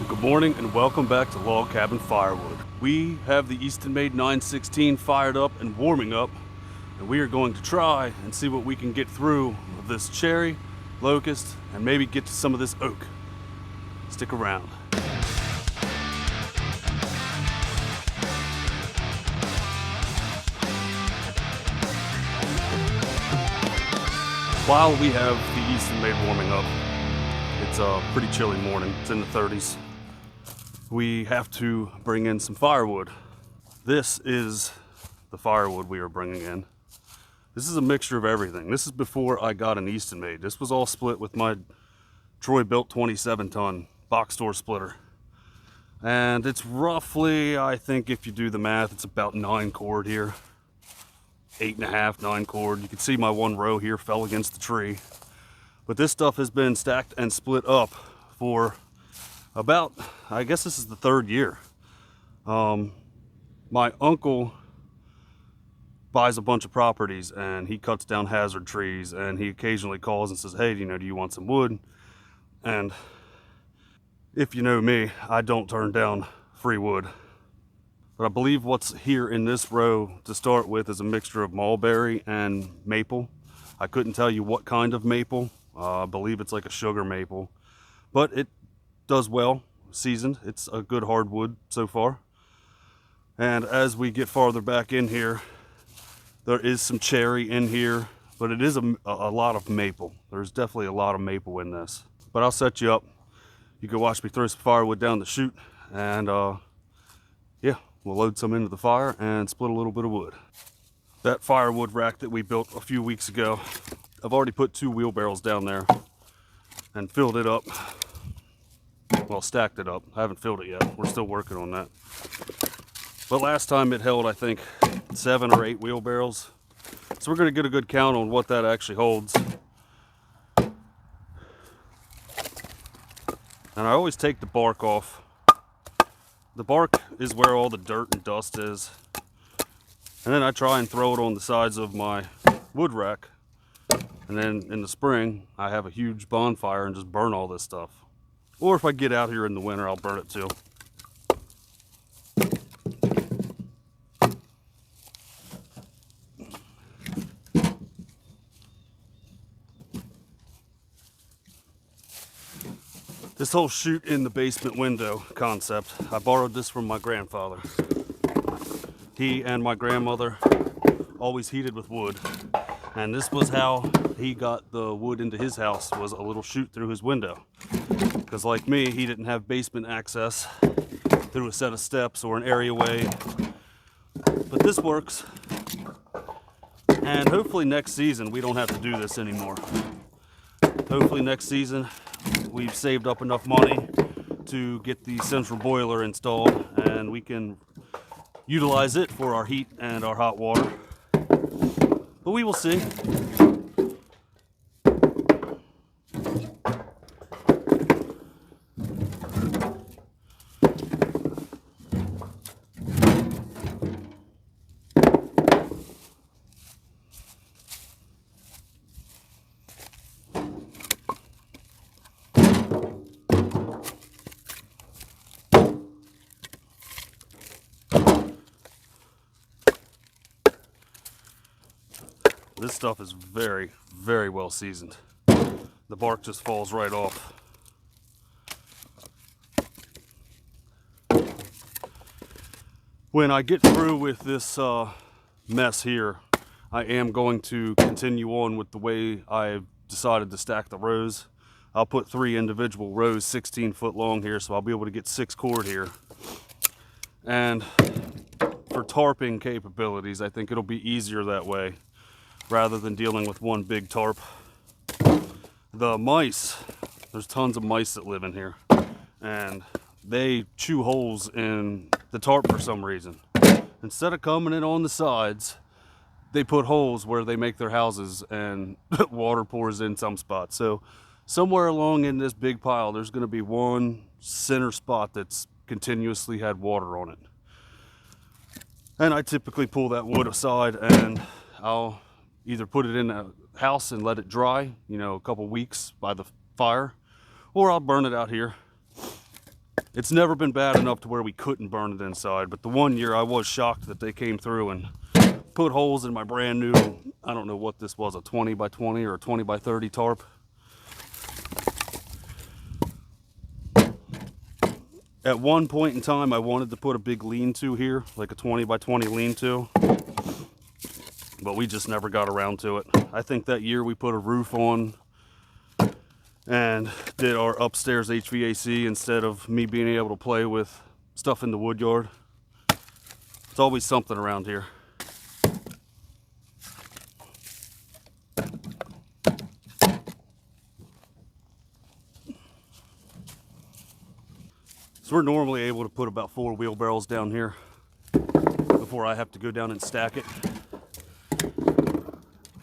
Good morning and welcome back to Log Cabin Firewood. We have the Easton Made 916 fired up and warming up, and we are going to try and see what we can get through of this cherry, locust, and maybe get to some of this oak. Stick around. While we have the Easton Made warming up, it's a pretty chilly morning. It's in the 30s. We have to bring in some firewood. This is the firewood we are bringing in. This is a mixture of everything. This is before I got an Easton Made. This was all split with my Troy built 27-ton box store splitter. And it's roughly, I think if you do the math, it's about 9 cord here. 8.5, 9 cord. You can see my one row here fell against the tree. But this stuff has been stacked and split up for about, I guess this is the 3rd year. My uncle buys a bunch of properties and he cuts down hazard trees, and he occasionally calls and says, hey, do you want some wood? And if you know me, I don't turn down free wood. But I believe what's here in this row to start with is a mixture of mulberry and maple. I couldn't tell you what kind of maple. I believe it's like a sugar maple, but it does well, seasoned. It's a good hardwood so far. And as we get farther back in here, there is some cherry in here, but it is a lot of maple. There's definitely a lot of maple in this. But I'll set you up. You can watch me throw some firewood down the chute, and yeah, we'll load some into the fire and split a little bit of wood. That firewood rack that we built a few weeks ago, I've already put 2 wheelbarrows down there and filled it up. Well, stacked it up. I haven't filled it yet. We're still working on that. But last time it held, I think, 7 or 8 wheelbarrows. So we're going to get a good count on what that actually holds. And I always take the bark off. The bark is where all the dirt and dust is. And then I try and throw it on the sides of my wood rack. And then in the spring, I have a huge bonfire and just burn all this stuff. Or if I get out here in the winter, I'll burn it too. This whole chute in the basement window concept, I borrowed this from my grandfather. He and my grandmother always heated with wood. And this was how he got the wood into his house, was a little chute through his window. Because like me, he didn't have basement access through a set of steps or an areaway. But this works. And hopefully next season we don't have to do this anymore. Hopefully next season we've saved up enough money to get the central boiler installed and we can utilize it for our heat and our hot water. But we will see. This stuff is very, very well seasoned. The bark just falls right off. When I get through with this mess here, I am going to continue on with the way I've decided to stack the rows. I'll put 3 individual rows 16 foot long here, so I'll be able to get 6 cord here. And for tarping capabilities, I think it'll be easier that way, rather than dealing with one big tarp. The mice, there's tons of mice that live in here, and they chew holes in the tarp for some reason. Instead of coming in on the sides, they put holes where they make their houses, and water pours in some spots. So somewhere along in this big pile, there's going to be one center spot that's continuously had water on it. And I typically pull that wood aside and I'll either put it in a house and let it dry, a couple weeks by the fire, or I'll burn it out here. It's never been bad enough to where we couldn't burn it inside, but the one year I was shocked that they came through and put holes in my brand new, I don't know what this was, a 20 by 20 or a 20 by 30 tarp. At one point in time, I wanted to put a big lean-to here, like a 20 by 20 lean-to, but we just never got around to it. I think that year we put a roof on and did our upstairs HVAC instead of me being able to play with stuff in the wood yard. It's always something around here. So we're normally able to put about 4 wheelbarrows down here before I have to go down and stack it.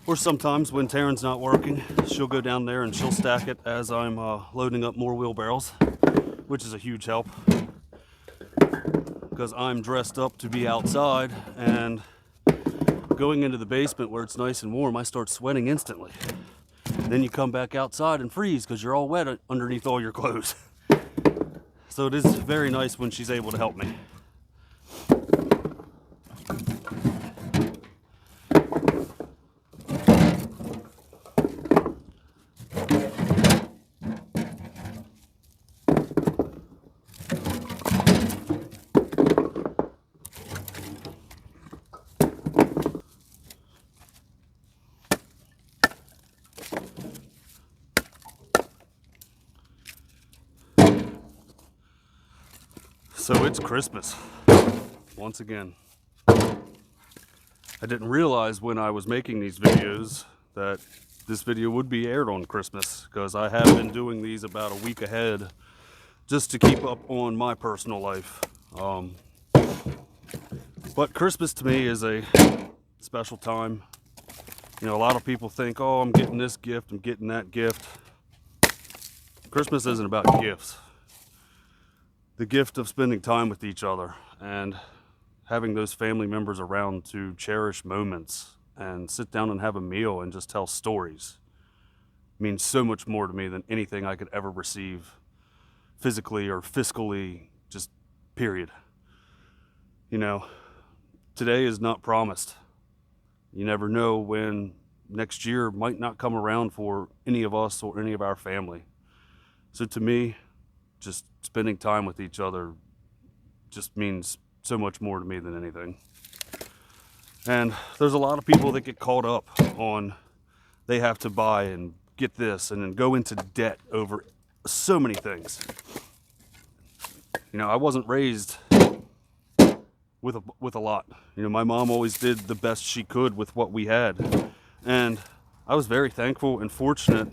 Or sometimes when Taryn's not working, she'll go down there and she'll stack it as I'm loading up more wheelbarrows, which is a huge help because I'm dressed up to be outside, and going into the basement where it's nice and warm, I start sweating instantly. Then you come back outside and freeze because you're all wet underneath all your clothes. So it is very nice when she's able to help me. So it's Christmas, once again. I didn't realize when I was making these videos that this video would be aired on Christmas, because I have been doing these about a week ahead just to keep up on my personal life. But Christmas to me is a special time. You know, a lot of people think, oh, I'm getting this gift, I'm getting that gift. Christmas isn't about gifts. The gift of spending time with each other and having those family members around to cherish moments and sit down and have a meal and just tell stories means so much more to me than anything I could ever receive physically or fiscally, just period. You know, today is not promised. You never know when next year might not come around for any of us or any of our family. So to me, just spending time with each other just means so much more to me than anything. And there's a lot of people that get caught up on they have to buy and get this and then go into debt over so many things. You know, I wasn't raised with a lot. You know, my mom always did the best she could with what we had. And I was very thankful and fortunate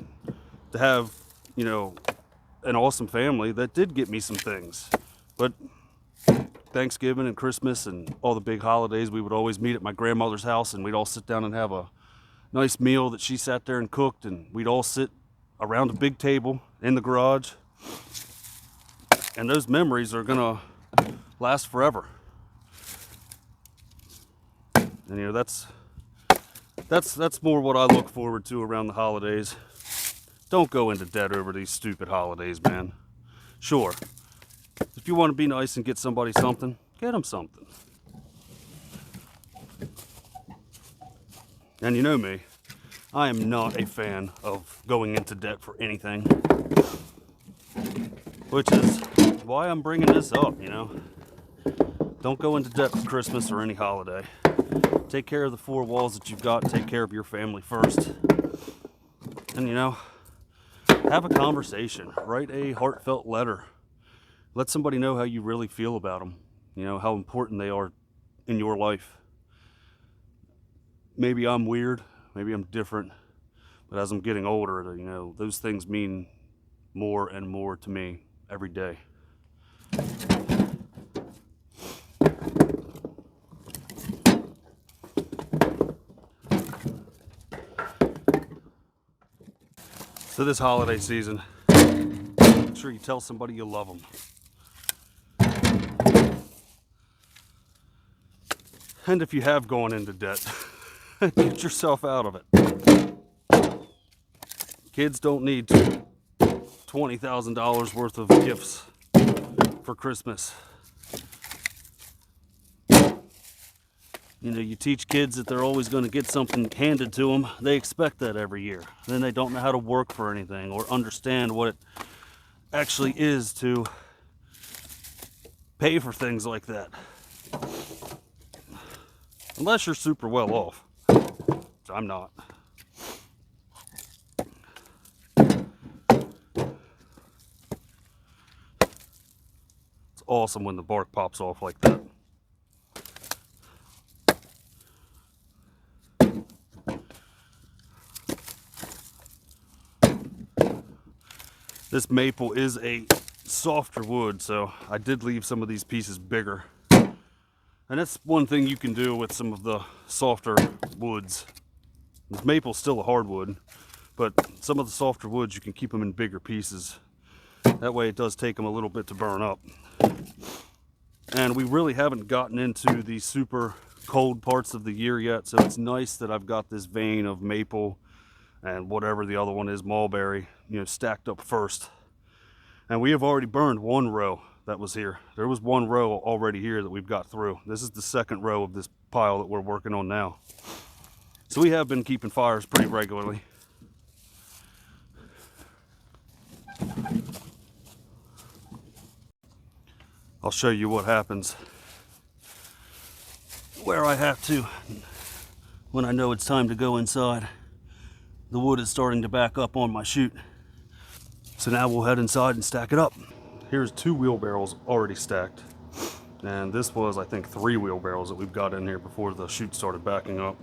to have, you know, an awesome family that did get me some things. But Thanksgiving and Christmas and all the big holidays, we would always meet at my grandmother's house, and we'd all sit down and have a nice meal that she sat there and cooked, and we'd all sit around a big table in the garage. And those memories are gonna last forever. And you know, that's more what I look forward to around the holidays. Don't go into debt over these stupid holidays, man. Sure, if you want to be nice and get somebody something, get them something. And you know me, I am not a fan of going into debt for anything. Which is why I'm bringing this up, you know. Don't go into debt for Christmas or any holiday. Take care of the 4 walls that you've got. Take care of your family first. And you know, have a conversation. Write a heartfelt letter. Let somebody know how you really feel about them. You know, how important they are in your life. Maybe I'm weird. Maybe I'm different. But as I'm getting older, you know, those things mean more and more to me every day. So this holiday season, make sure you tell somebody you love them. And if you have gone into debt, get yourself out of it. Kids don't need $20,000 worth of gifts for Christmas. You know, you teach kids that they're always going to get something handed to them. They expect that every year. Then they don't know how to work for anything or understand what it actually is to pay for things like that. Unless you're super well off, which I'm not. It's awesome when the bark pops off like that. This maple is a softer wood, so I did leave some of these pieces bigger. And that's one thing you can do with some of the softer woods. This maple's still a hardwood, but some of the softer woods you can keep them in bigger pieces. That way it does take them a little bit to burn up. And we really haven't gotten into the super cold parts of the year yet, so it's nice that I've got this vein of maple and whatever the other one is, mulberry, you know, stacked up first. And we have already burned one row that was here. There was one row already here that we've got through. This is the second row of this pile that we're working on now. So we have been keeping fires pretty regularly. I'll show you what happens where I have to when I know it's time to go inside. The wood is starting to back up on my chute. So now we'll head inside and stack it up. Here's 2 wheelbarrows already stacked. And this was, I think, 3 wheelbarrows that we've got in here before the chute started backing up.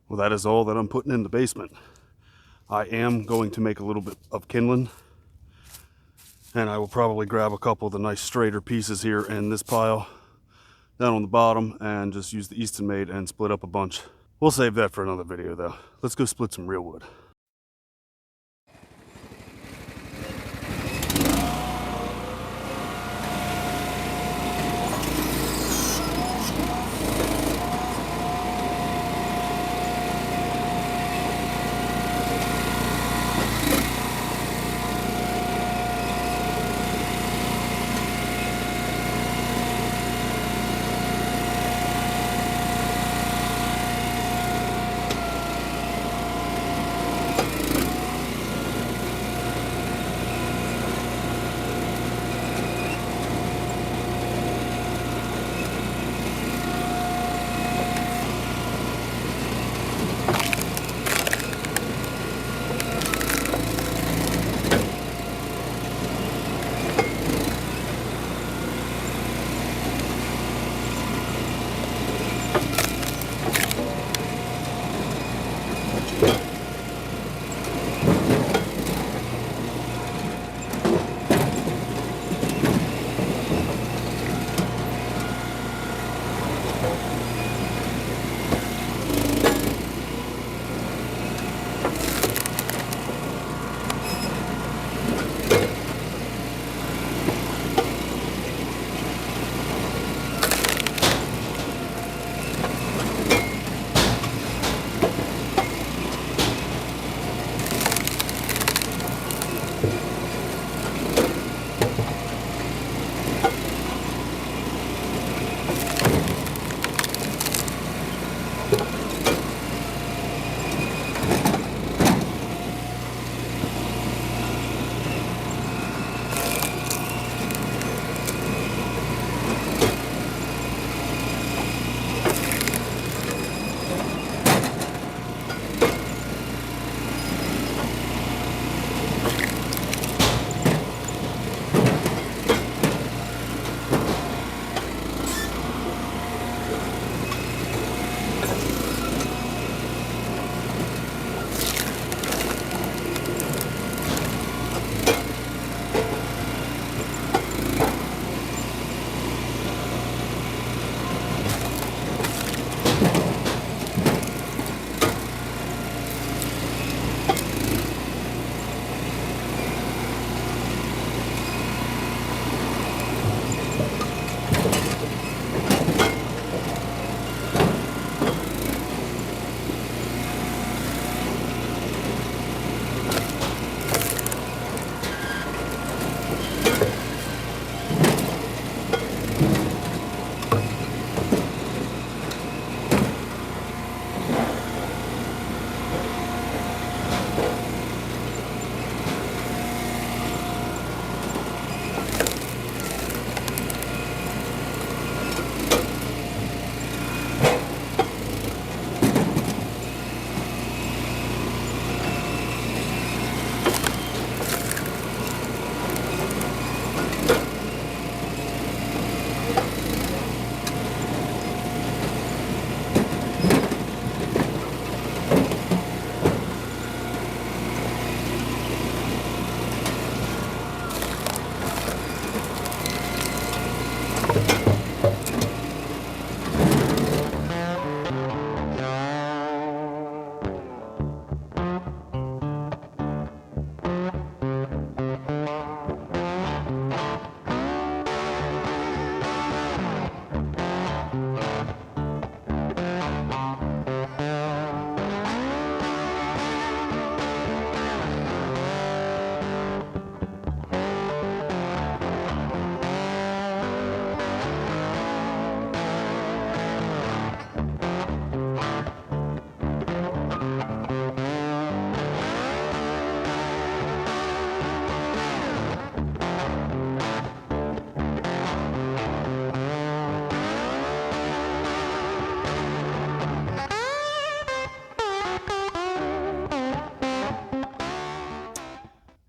Well, that is all that I'm putting in the basement. I am going to make a little bit of kindling, and I will probably grab a couple of the nice straighter pieces here in this pile down on the bottom and just use the Easton Made and split up a bunch. We'll save that for another video though. Let's go split some real wood.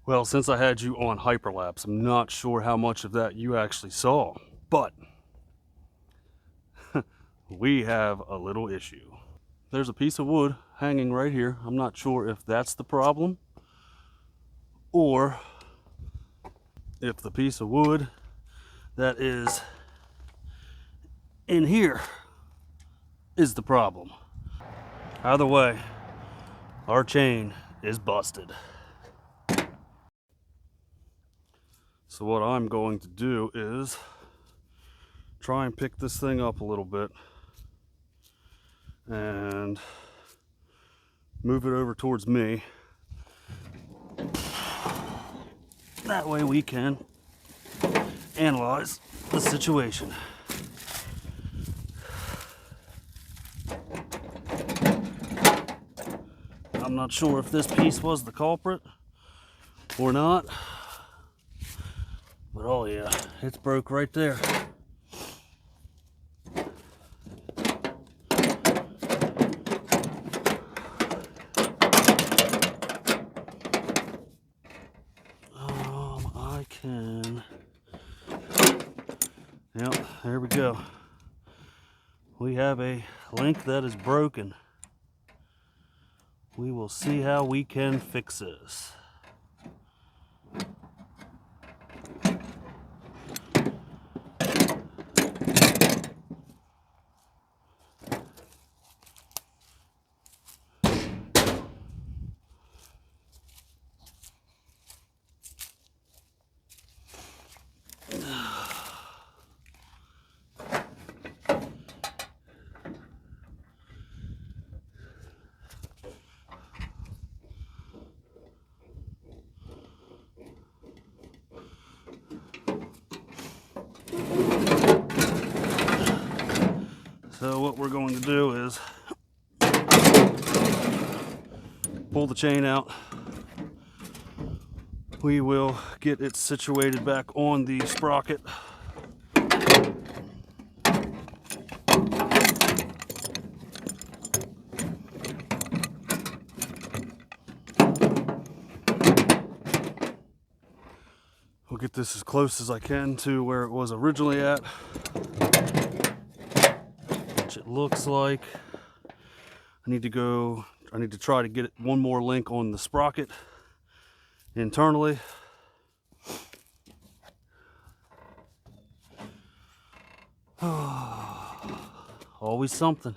Well, since I had you on hyperlapse, I'm not sure how much of that you actually saw, but we have a little issue. There's a piece of wood hanging right here. I'm not sure if that's the problem or if the piece of wood that is in here is the problem. Either way, our chain is busted. So what I'm going to do is try and pick this thing up a little bit and move it over towards me. That way we can analyze the situation. I'm not sure if this piece was the culprit or not, but oh yeah, it's broke right there. I can, yep, there we go. We have a link that is broken. We will see how we can fix this. So what we're going to do is pull the chain out. We will get it situated back on the sprocket. We'll get this as close as I can to where it was originally at, which it looks like. I need to try to get it one more link on the sprocket internally. Always something.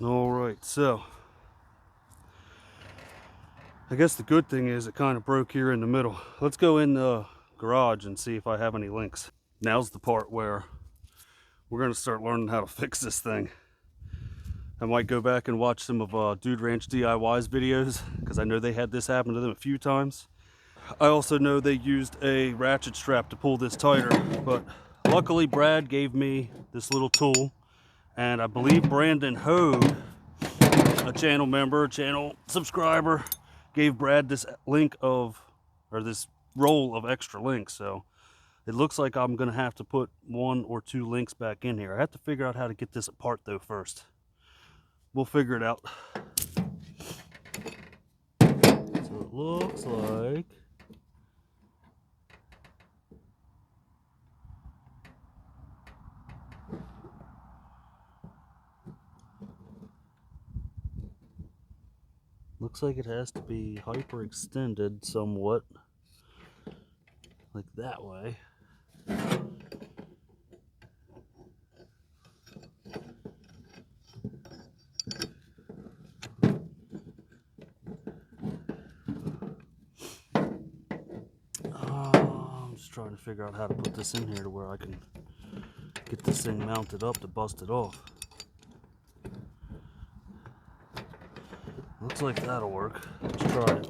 All right, so I guess the good thing is it kind of broke here in the middle. Let's go in the garage and see if I have any links. Now's the part where we're going to start learning how to fix this thing. I might go back and watch some of Dude Ranch DIY's videos because I know they had this happen to them a few times. I also know they used a ratchet strap to pull this tighter, but luckily Brad gave me this little tool, and I believe Brandon Hode, a channel member, channel subscriber, gave Brad this this roll of extra links. So it looks like I'm gonna have to put 1 or 2 links back in here. I have to figure out how to get this apart though first. We'll figure it out. So it looks like it has to be hyperextended somewhat, like that way. I'm just trying to figure out how to put this in here to where I can get this thing mounted up to bust it off. Looks like that'll work. Let's try it.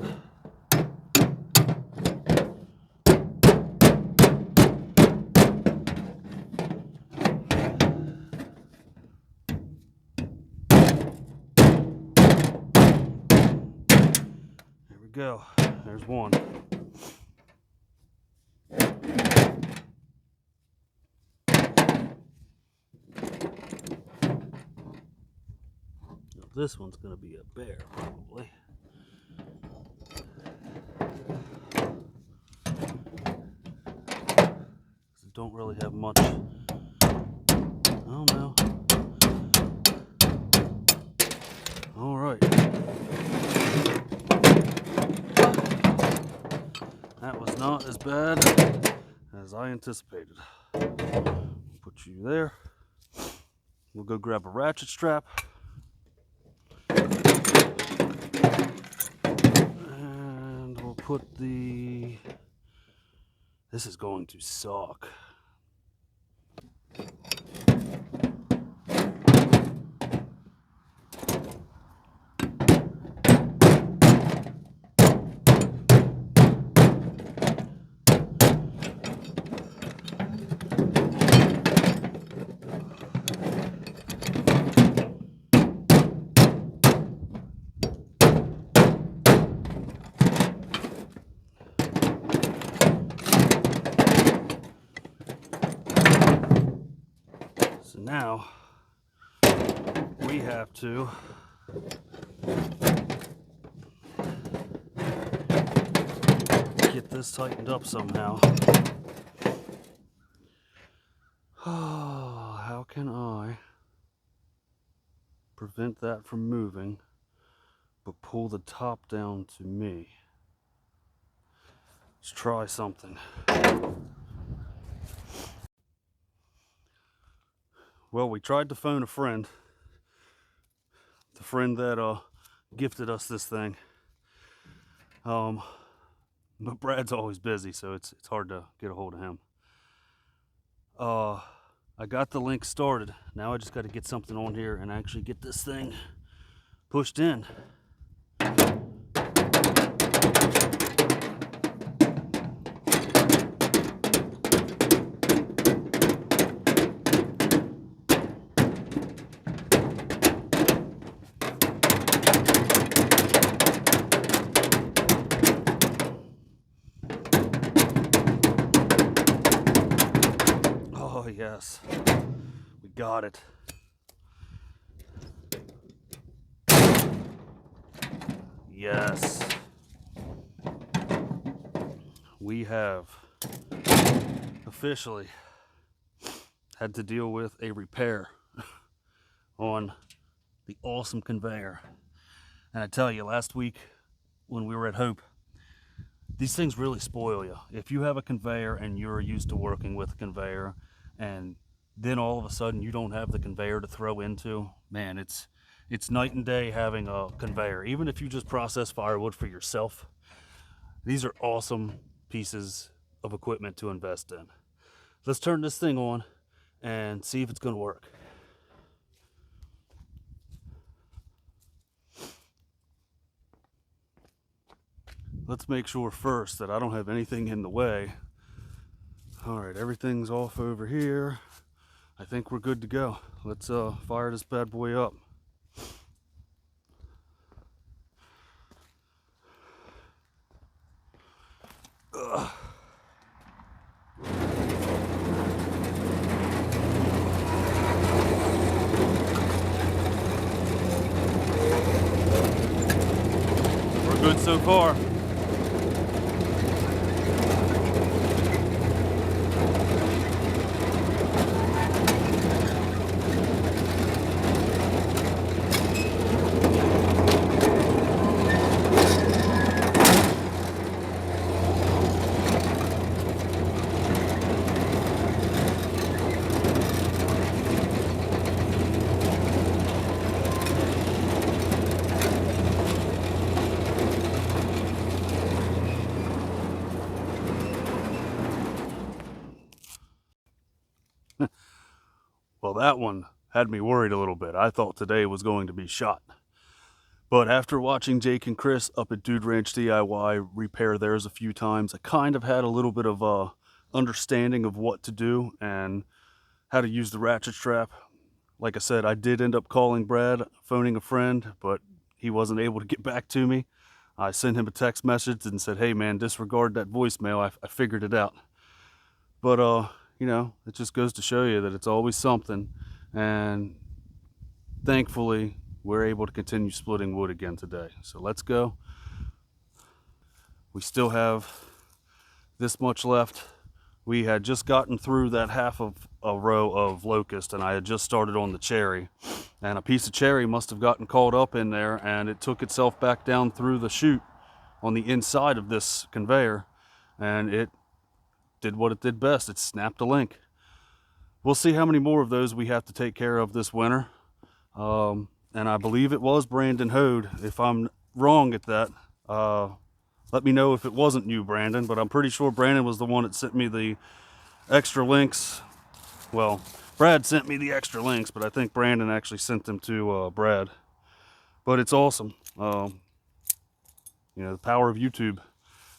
go. There's one. Now this one's going to be a bear, probably. Don't really have much. Oh no. All right. That was not as bad as I anticipated. Put you there. We'll go grab a ratchet strap. And we'll put the... This is going to suck. So now we have to get this tightened up somehow. Oh, how can I prevent that from moving but pull the top down to me? Let's try something. Well, we tried to phone a friend. The friend that gifted us this thing. But Brad's always busy, so it's hard to get a hold of him. I got the link started. Now I just got to get something on here and actually get this thing pushed in. Oh yes, we got it. Yes, we have officially had to deal with a repair on the awesome conveyor. And I tell you, last week when we were at Hope, these things really spoil you. If you have a conveyor and you're used to working with a conveyor, and then all of a sudden you don't have the conveyor to throw into, man, it's night and day having a conveyor. Even if you just process firewood for yourself, these are awesome pieces of equipment to invest in. Let's turn this thing on and see if it's going to work. Let's make sure first that I don't have anything in the way. All right, everything's off over here. I think we're good to go. Let's fire this bad boy up. Ugh. We're good so far. Well, that one had me worried a little bit. I thought today was going to be shot. But after watching Jake and Chris up at Dude Ranch DIY repair theirs a few times, I kind of had a little bit of a understanding of what to do and how to use the ratchet strap. Like I said, I did end up calling Brad, phoning a friend, but he wasn't able to get back to me. I sent him a text message and said, hey man, disregard that voicemail. I figured it out. But, you know, it just goes to show you that it's always something. And thankfully, we're able to continue splitting wood again today. So let's go. We still have this much left. We had just gotten through that half of a row of locust, and I had just started on the cherry. And a piece of cherry must have gotten caught up in there, and it took itself back down through the chute on the inside of this conveyor, and it did what it did best. It snapped a link. We'll see how many more of those we have to take care of this winter. And I believe it was Brandon Hode. If I'm wrong at that, let me know if it wasn't you, Brandon, but I'm pretty sure Brandon was the one that sent me the extra links. Well, Brad sent me the extra links, but I think Brandon actually sent them to Brad. But it's awesome. You know, the power of YouTube,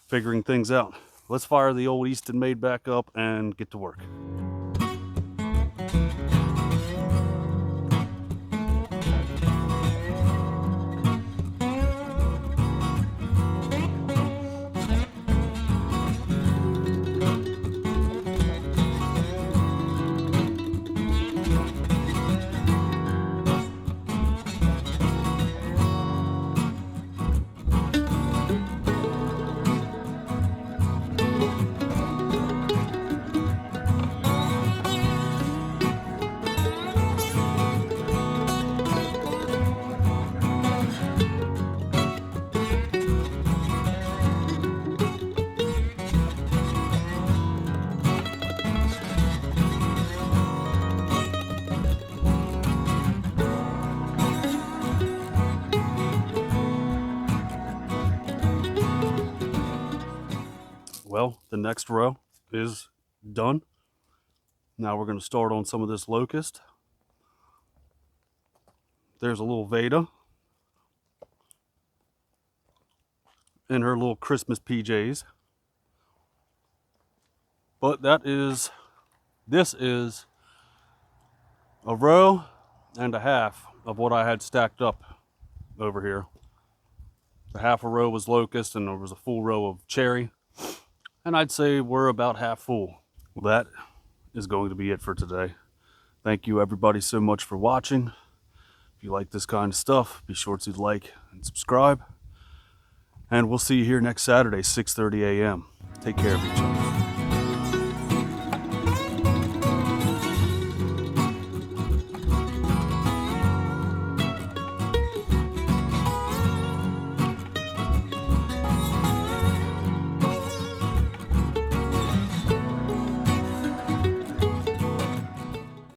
figuring things out. Let's fire the old Easton Made back up and get to work. Well, the next row is done. Now we're going to start on some of this locust. There's a little Veda in her little Christmas PJs. But this is a row and a half of what I had stacked up over here. The half a row was locust and there was a full row of cherry. And I'd say we're about half full. Well, that is going to be it for today. Thank you everybody so much for watching. If you like this kind of stuff, be sure to like and subscribe. And we'll see you here next Saturday, 6:30 a.m. Take care of each other.